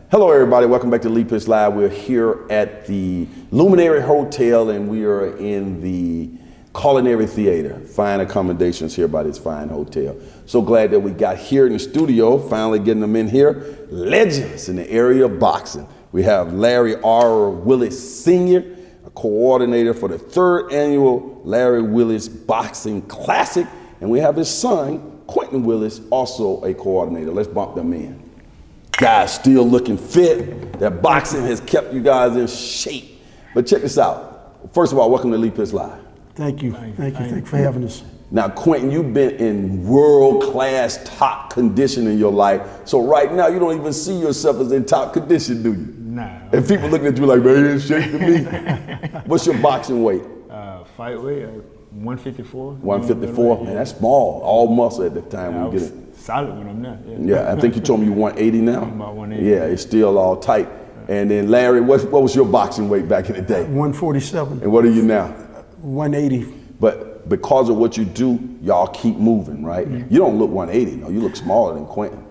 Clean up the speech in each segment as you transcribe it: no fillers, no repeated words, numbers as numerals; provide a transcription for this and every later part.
Hello, everybody. Welcome back to Lee Pitts Live. We're here at the Luminary Hotel, and we are in the Culinary Theater. Fine accommodations here by this fine hotel. So glad that we got here in the studio, finally getting them in here. Legends in the area of boxing. We have Larry R. Willis Sr., a coordinator for the 3rd annual Larry Willis Boxing Classic. And we have his son, Quinton Willis, also a coordinator. Let's bump them in. Guys still looking fit. That boxing has kept you guys in shape. But check this out. First of all, welcome to Lee Pitts Live. Thank you. Thank you for having us. Now, Quinton, you've been in world-class top condition in your life. So right now, you don't even see yourself as in top condition, do you? Nah. And people looking at you like, man, it's shape to me. What's your boxing weight? Fight weight, 154. 154? Man, that's small. All muscle at the time when you get it. Solid when I'm there. Yeah, I think you told me you're 180 now. I'm about 180. Yeah, it's still all tight. And then Larry, what was your boxing weight back in the day? 147. And what are you now? 180. But because of what you do, y'all keep moving, right? Mm-hmm. You don't look 180, no. You look smaller than Quinton.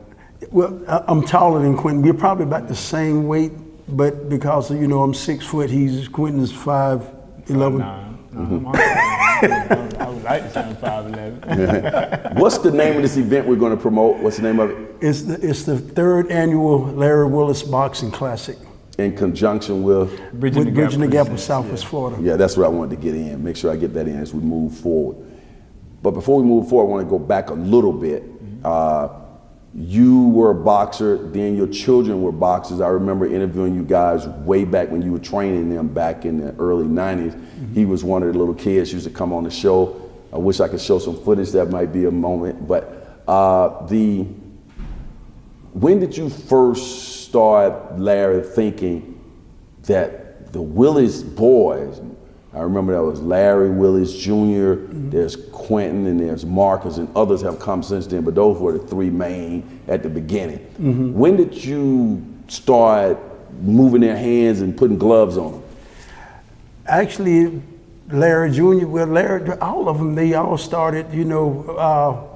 Well, I'm taller than Quinton. We're probably about the same weight, but because I'm 6 foot, Quinton's 5'11". I would like to say I'm 5'11". What's the name of this event we're going to promote? What's the name of it? It's the 3rd annual Larry Willis Boxing Classic. In conjunction with? Bridging the Gap of Southwest Florida. Yeah, that's what I wanted to get in. Make sure I get that in as we move forward. But before we move forward, I want to go back a little bit. You were a boxer, then your children were boxers. I remember interviewing you guys way back when you were training them back in the early 90s. He was one of the little kids who used to come on the show. I wish I could show some footage. That might be a moment. But when did you first start, Larry, thinking that the Willis boys, I remember that was Larry Willis Jr., there's Quinton, and there's Marcus, and others have come since then, but those were the 3 main at the beginning. When did you start moving their hands and putting gloves on them? Actually, Larry Jr., Larry, all of them, they all started,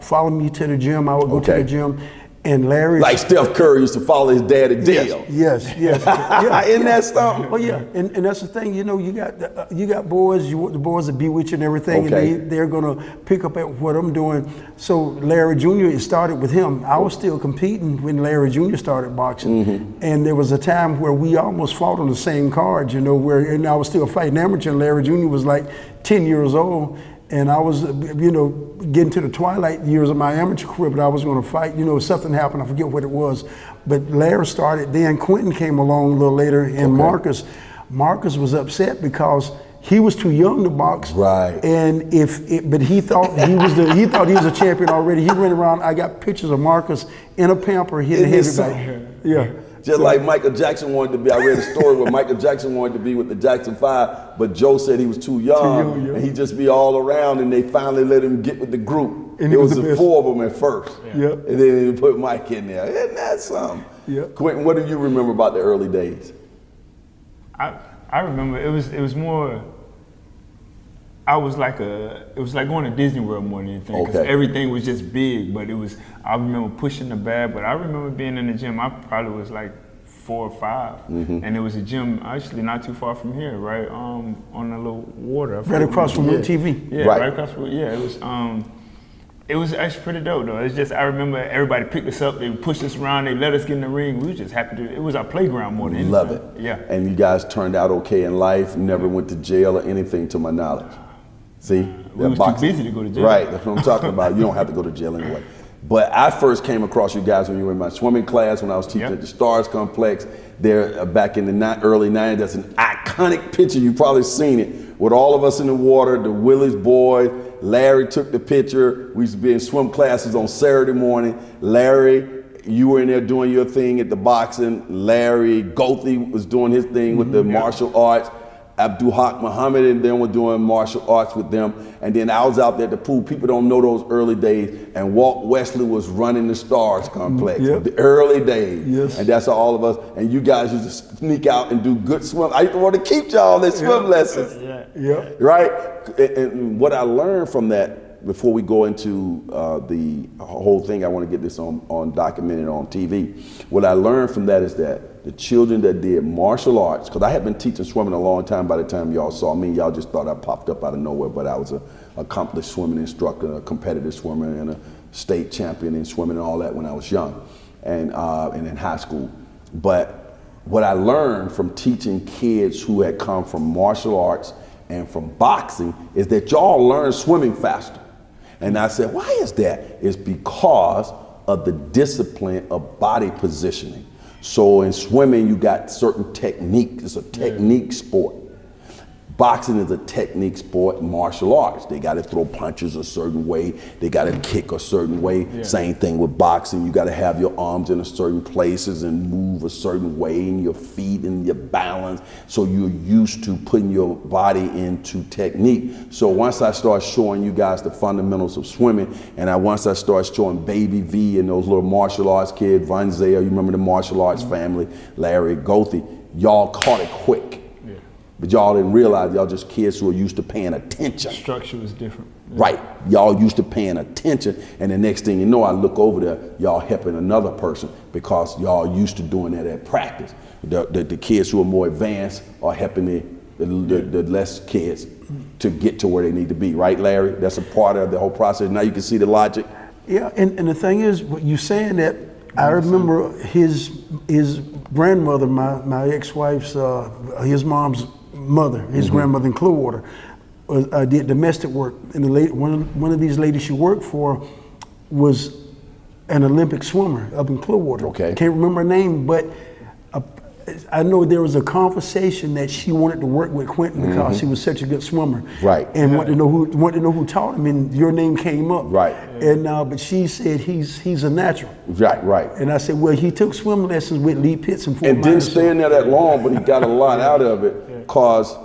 following me to the gym. I would go to the gym. And Larry, like Steph Curry used to follow his dad to jail. Yes. Isn't that something? Oh yeah, and that's the thing. You got boys. You want the boys to be with you and everything, and they're gonna pick up at what I'm doing. So Larry Jr., it started with him. I was still competing when Larry Jr. started boxing, and there was a time where we almost fought on the same card. And I was still fighting amateur, and Larry Jr. was like 10 years old. And I was, getting to the twilight years of my amateur career, but I was going to fight. Something happened. I forget what it was. But Larry started. Then Quinton came along a little later, and Marcus was upset because he was too young to box. Right. And but he thought he was a champion already. He went around. I got pictures of Marcus in a pamper hitting everybody. Yeah. Just like Michael Jackson wanted to be. I read a story where Michael Jackson wanted to be with the Jackson 5, but Joe said he was too young, and he'd just be all around, and they finally let him get with the group. And it was the 4 of them at first. Yeah. And then they put Mike in there. Isn't that something? Yeah. Quinton, what do you remember about the early days? I remember it was more. It was like going to Disney World more than anything, because everything was just big. But I remember pushing the bag. But I remember being in the gym. I probably was like 4 or 5, and there was a gym actually not too far from here, right on a little water. Right across from TV. Yeah, right across from. Yeah, it was actually pretty dope though. It's just I remember everybody picked us up. They pushed us around. They let us get in the ring. We were just happy to. It was our playground more than anything. Love it. Yeah. And you guys turned out okay in life. Never went to jail or anything, to my knowledge. See, we was too busy to go to jail. Right, that's what I'm talking about. You don't have to go to jail anyway. But I first came across you guys when you were in my swimming class when I was teaching at the Stars Complex there back in the early 90s. That's an iconic picture. You've probably seen it with all of us in the water, the Willis boys. Larry took the picture. We used to be in swim classes on Saturday morning. Larry, you were in there doing your thing at the boxing. Larry Gothi was doing his thing with the martial arts. Abdul Haq Muhammad and them were doing martial arts with them. And then I was out there at the pool. People don't know those early days. And Walt Wesley was running the Stars Complex. The early days. Yes. And that's all of us. And you guys used to sneak out and do good swim. I used to want to keep y'all in swim lessons. Yeah. Right? And what I learned from that, before we go into the whole thing, I want to get this on documented on TV. What I learned from that is that the children that did martial arts, because I had been teaching swimming a long time by the time y'all saw me. Y'all just thought I popped up out of nowhere, but I was an accomplished swimming instructor, a competitive swimmer, and a state champion in swimming and all that when I was young and in high school. But what I learned from teaching kids who had come from martial arts and from boxing is that y'all learn swimming faster. And I said, why is that? It's because of the discipline of body positioning. So in swimming, you got certain technique. It's a technique sport. Boxing is a technique sport, martial arts. They got to throw punches a certain way. They got to kick a certain way. Yeah. Same thing with boxing. You got to have your arms in a certain places and move a certain way, and your feet and your balance. So you're used to putting your body into technique. So once I start showing you guys the fundamentals of swimming, and once I start showing Baby V and those little martial arts kids, Von Zale, you remember the martial arts family, Larry, Goethe, y'all caught it quick. But y'all didn't realize y'all just kids who are used to paying attention. The structure was different. Yeah. Right. Y'all used to paying attention, and the next thing you know, I look over there, y'all helping another person because y'all used to doing that at practice. The kids who are more advanced are helping the less kids to get to where they need to be. Right, Larry? That's a part of the whole process. Now you can see the logic. Yeah, and the thing is, you saying that, I remember his grandmother, my ex-wife's, his mom's mother, his grandmother in Clearwater, did domestic work. And one of these ladies she worked for was an Olympic swimmer up in Clearwater. Okay. Can't remember her name, but I know there was a conversation that she wanted to work with Quinton because he was such a good swimmer. Right. And wanted to know who taught him, and your name came up. Right. And but she said he's a natural. Right, right. And I said, well, he took swimming lessons with Lee Pitts and Fort Myers. And didn't stay in there that long, but he got a lot out of it because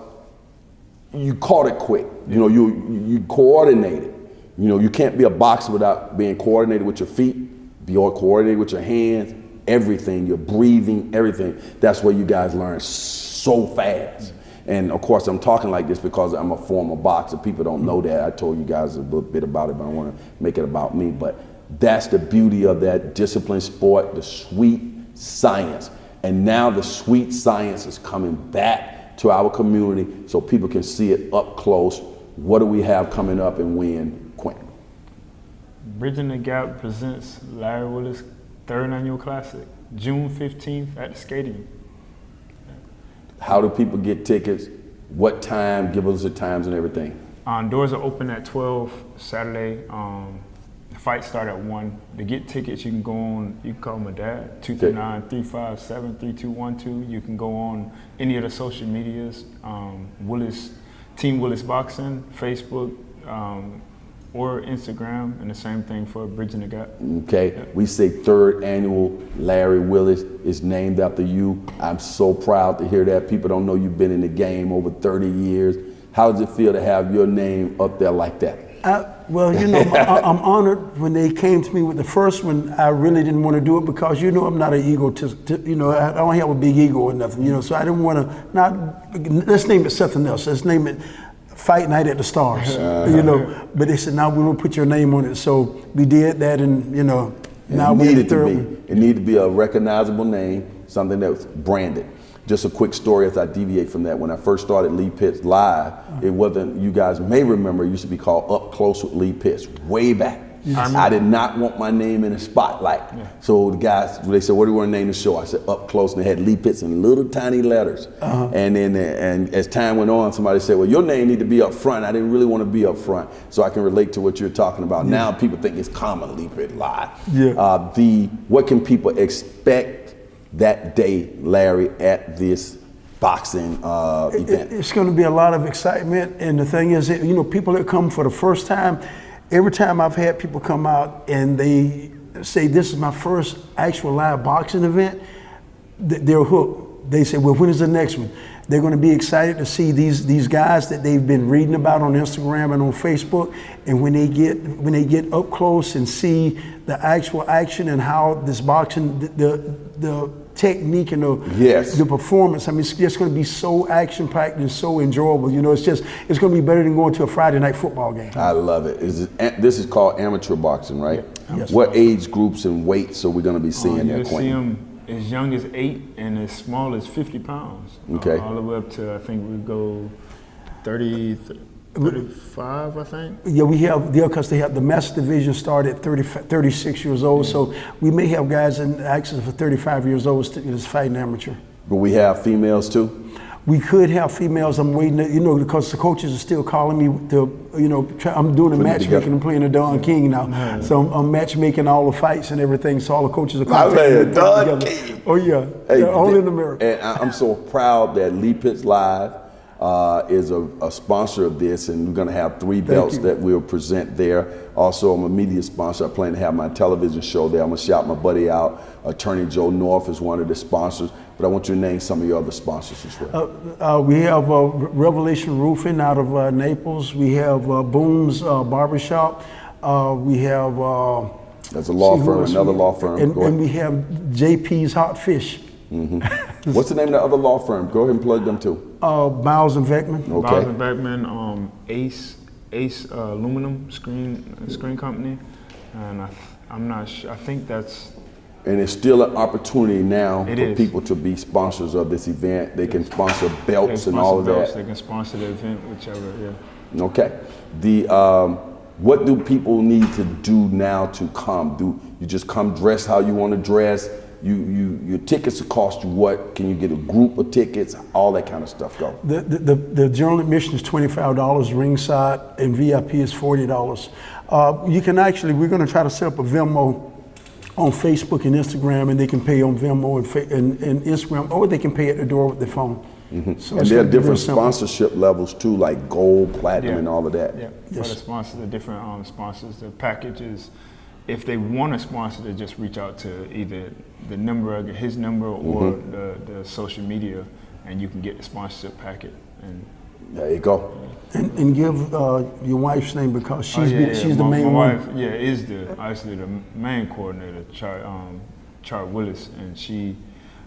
you caught it quick. You know, you coordinated. You know, you can't be a boxer without being coordinated with your feet, be all coordinated with your hands. Everything, your breathing, everything. That's where you guys learn so fast. And of course, I'm talking like this because I'm a former boxer. People don't know that. I told you guys a little bit about it, but I want to make it about me. But that's the beauty of that discipline sport, the sweet science. And now the sweet science is coming back to our community so people can see it up close. What do we have coming up and when, Quinton? Bridging the Gap presents Larry Willis 3rd Annual Classic, June 15th at the stadium. How do people get tickets? What time? Give us the times and everything. Doors are open at 12 Saturday. The fight start at 1. To get tickets, you can call my dad, 239-357-3212. You can go on any of the social medias, Willis, Team Willis Boxing, Facebook, or Instagram, and the same thing for Bridging the Gap. Okay, yeah. We say 3rd Annual Larry Willis is named after you. I'm so proud to hear that. People don't know you've been in the game over 30 years. How does it feel to have your name up there like that? Well, you know, I'm honored. When they came to me with the first one, I really didn't want to do it because, you know, I'm not an egotist. You know, I don't have a big ego or nothing, you know, so I didn't want to, let's name it something else. Let's name it Fight Night at the Stars, you know. But they said, now we will put your name on it. So we did that, and, you know, now we're the third one. It needed to be a recognizable name, something that was branded. Just a quick story as I deviate from that. When I first started Lee Pitts Live, it wasn't, you guys may remember, it used to be called Up Close with Lee Pitts, way back. Yes. I did not want my name in the spotlight. Yeah. So the guys, they said, what do you want to name the show? I said, Up Close, and they had Lee Pitts in little tiny letters. And then as time went on, somebody said, well, your name need to be up front. I didn't really want to be up front, so I can relate to what you're talking about. Yeah. Now people think it's common, Lee Pitts Live. Yeah. What can people expect that day, Larry, at this boxing event? It's going to be a lot of excitement, and the thing is, you know, people that come for the first time, every time I've had people come out and they say, this is my first actual live boxing event, they're hooked. They say, well, when is the next one? They're going to be excited to see these guys that they've been reading about on Instagram and on Facebook, and when they get up close and see the actual action and how this boxing, the technique and the performance. I mean, it's just going to be so action-packed and so enjoyable. You know, it's going to be better than going to a Friday night football game. I love it. This is called amateur boxing, right? Yes. What age groups and weights are we going to be seeing there, You'll see Quinton? them as young as 8 and as small as 50 pounds. Okay. All the way up to, I think we go 30, 35, I think. Yeah, we have, because they have the master division start at 36 years old, so we may have guys in action for 35 years old that's fighting amateur. But we have females too? We could have females. I'm waiting, because the coaches are still calling me to, I'm doing a matchmaking. I'm playing a Don King now. So I'm matchmaking all the fights and everything. So all the coaches are contacting me. Don King. Oh yeah, hey, all in America. And I'm so proud that Lee Pitts Live is a sponsor of this, and we're going to have 3 belts that we'll present there. Also, I'm a media sponsor. I plan to have my television show there. I'm going to shout my buddy out. Attorney Joe North is one of the sponsors, but I want you to name some of your other sponsors as well. We have Revelation Roofing out of Naples. We have Boone's Barbershop. We have... That's a law firm, another law firm. And we have JP's Hot Fish. Mm-hmm. What's the name of the other law firm? Go ahead and plug them too. Miles and Beckman. Okay. Miles and Beckman, Ace Aluminum Screen Company, and I'm not sure. I think that's. And it's still an opportunity now for people to be sponsors of this event. They can sponsor belts and all of that. They can sponsor the event, whichever. Yeah. Okay. What do people need to do now to come? Do you just come dressed how you want to dress? Your tickets will cost you what? Can you get a group of tickets? All that kind of stuff go. The general admission is $25 ringside, and VIP is $40. You can we're going to try to set up a Venmo on Facebook and Instagram, and they can pay on Venmo and Instagram, or they can pay at the door with their phone. Mm-hmm. So and there are different sponsorship levels too, like gold, platinum, and all of that. Yeah, for the sponsors, the different sponsors, the packages. If they want to sponsor, they just reach out to either the number, his number, or the social media, and you can get the sponsorship packet. And there you go. And give your wife's name, because she's the main one. My wife, is actually the main coordinator, Char Willis, and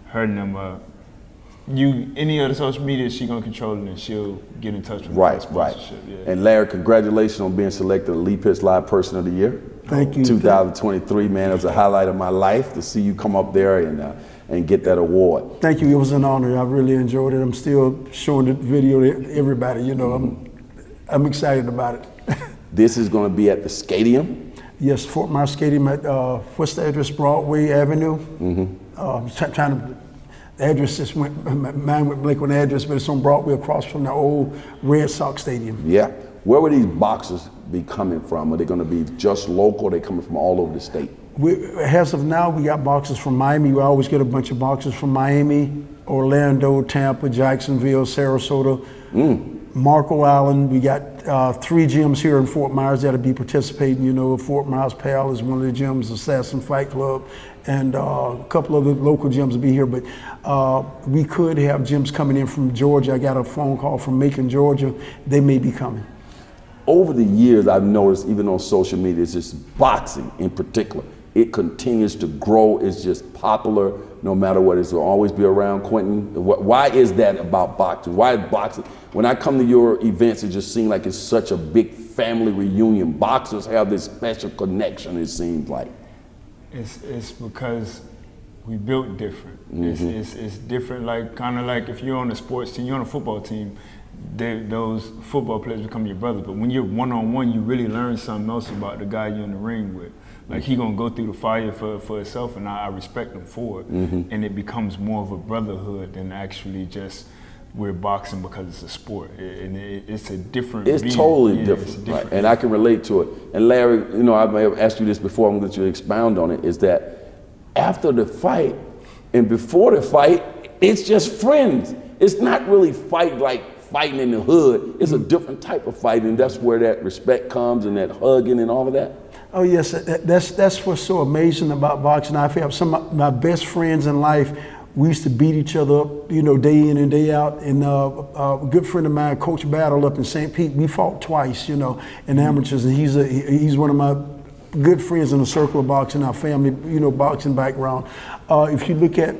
her number. Any other social media, she's gonna control it, and she'll get in touch with sponsorship. Yeah. And Larry, congratulations on being selected the Lee Pitts Live Person of the Year. Thank you. 2023, man, it was a highlight of my life to see you come up there and get that award. Thank you. It was an honor. I really enjoyed it. I'm still showing the video to everybody. I'm excited about it. This is going to be at the stadium. Yes, Fort Myers Stadium at what's the address? Broadway Avenue. The address just mine went blank on the address, but it's on Broadway across from the old Red Sox Stadium. Yeah. Where would these boxers be coming from? Are they going to be just local? Are they coming from all over the state? As of now, we got boxers from Miami. We always get a bunch of boxers from Miami, Orlando, Tampa, Jacksonville, Sarasota, Marco Island. We got 3 gyms here in Fort Myers that'll be participating. Fort Myers Pal is one of the gyms, Assassin Fight Club, and a couple of the local gyms will be here. But we could have gyms coming in from Georgia. I got a phone call from Macon, Georgia. They may be coming. Over the years, I've noticed, even on social media, it's just boxing in particular. It continues to grow. It's just popular no matter what. It will always be around, Quinton. Why is that about boxing? Why is boxing? When I come to your events, it just seems like it's such a big family reunion. Boxers have this special connection, it seems like. It's because we built different. It's different, kind of like if you're on a sports team, you're on a football team, those football players become your brother. But when you're one-on-one, you really learn something else about the guy you're in the ring with. Like, he gonna go through the fire for himself, and I respect him for it. And it becomes more of a brotherhood than actually just we're boxing because it's a sport. It's a different. It's totally different, right? And I can relate to it. And Larry, I may have asked you this before. I'm going to let you expound on it. Is that after the fight and before the fight, it's just friends. It's not really fighting in the hood. It's a different type of fight, and that's where that respect comes and that hugging and all of that. Oh yes, that's what's so amazing about boxing. I have some of my best friends in life. We used to beat each other up, day in and day out. And a good friend of mine, Coach Battle up in St. Pete, we fought twice, in amateurs, and he's one of my good friends in the circle of boxing, our family, boxing background. If you look at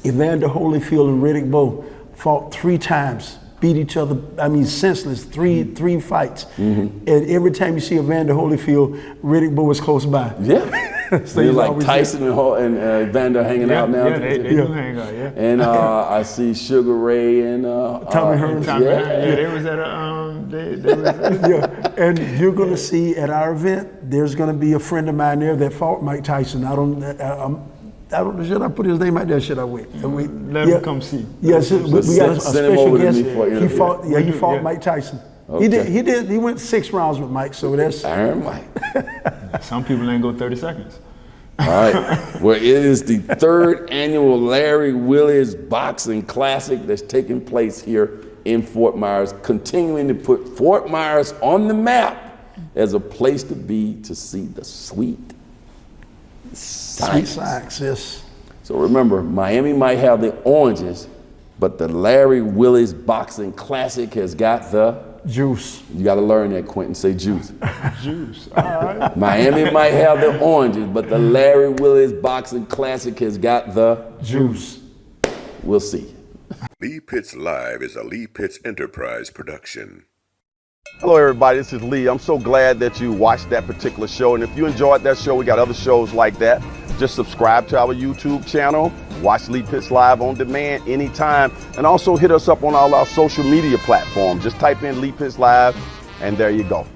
Evander Holyfield and Riddick Bowe fought 3 times, beat each other, senseless, three fights. And every time you see Evander Holyfield, Riddick Bowe is close by. Yeah. So you're like Tyson and Evander hanging out now? Yeah, they do hang out, yeah. And I see Sugar Ray and Tommy Hearns. Yeah, they was at a, and you're going to see at our event, there's going to be a friend of mine there that fought Mike Tyson. I don't know, should I put his name out there? Should I wait? Let him come see. Yes, we got a special guest. He fought. Yeah, he fought Mike Tyson. Okay. He went 6 rounds with Mike. So that's Iron Mike. Some people ain't go 30 seconds. All right. Well, it is the 3rd annual Larry Willis Boxing Classic that's taking place here in Fort Myers, continuing to put Fort Myers on the map as a place to be to see the sweet science. Yes. So remember, Miami might have the oranges, but the Larry Willis Boxing Classic has got the juice. You got to learn that, Quinton. Say juice. Juice. All right. Miami might have the oranges, but the Larry Willis Boxing Classic has got the juice. We'll see. Lee Pitts Live is a Lee Pitts Enterprise production. Hello, everybody. This is Lee. I'm so glad that you watched that particular show. And if you enjoyed that show, we got other shows like that. Just subscribe to our YouTube channel. Watch Lee Pitts Live on demand anytime. And also hit us up on all our social media platforms. Just type in Lee Pitts Live, and there you go.